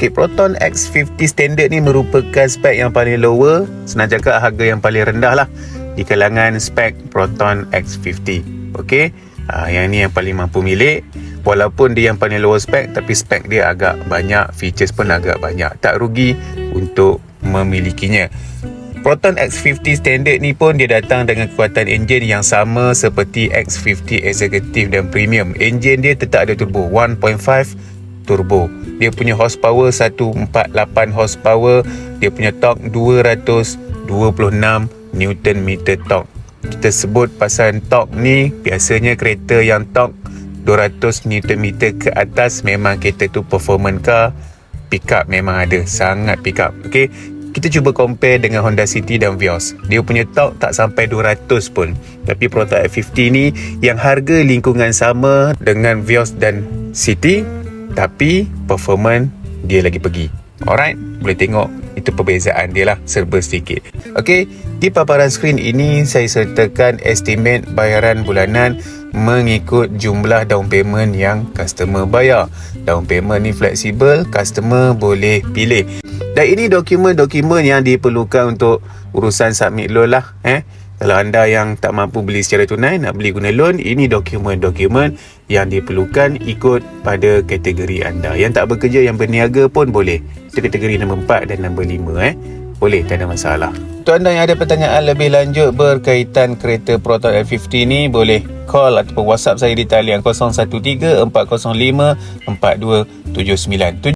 Okay, Proton X50 standard ni merupakan spek yang paling lower, senang cakap harga yang paling rendah lah di kalangan spek Proton X50. Okay, yang ni yang paling mampu milik. Walaupun dia yang paling lower spek, tapi spek dia agak banyak, features pun agak banyak. Tak rugi untuk memilikinya. Proton X50 standard ni pun dia datang dengan kekuatan enjin yang sama seperti X50 Executive dan Premium. Enjin dia tetap ada turbo 1.5 turbo. Dia punya horsepower 148 horsepower. Dia punya torque 226 Newton meter torque. Kita sebut pasal torque ni, biasanya kereta yang torque 200 Newton meter ke atas memang kereta tu performance car, pick up memang ada, sangat pick up. Okay, kita cuba compare dengan Honda City dan Vios. Dia punya torque tak sampai 200 pun. Tapi Proton X50 ni yang harga lingkungan sama dengan Vios dan City, tapi performance dia lagi pergi. Alright, boleh tengok itu perbezaan dia lah, serba sedikit. Okey, di paparan skrin ini saya sertakan estimate bayaran bulanan mengikut jumlah down payment yang customer bayar. Down payment ni fleksibel, customer boleh pilih. Dan ini dokumen-dokumen yang diperlukan untuk urusan submit loan lah. Kalau anda yang tak mampu beli secara tunai, nak beli guna loan, ini dokumen-dokumen yang diperlukan ikut pada kategori anda. Yang tak bekerja, yang berniaga pun boleh. Itu kategori nombor 4 dan nombor 5. Boleh, tak ada masalah. Untuk anda yang ada pertanyaan lebih lanjut berkaitan kereta Proton X50 ni, boleh call ataupun WhatsApp saya di talian 013 405 4279.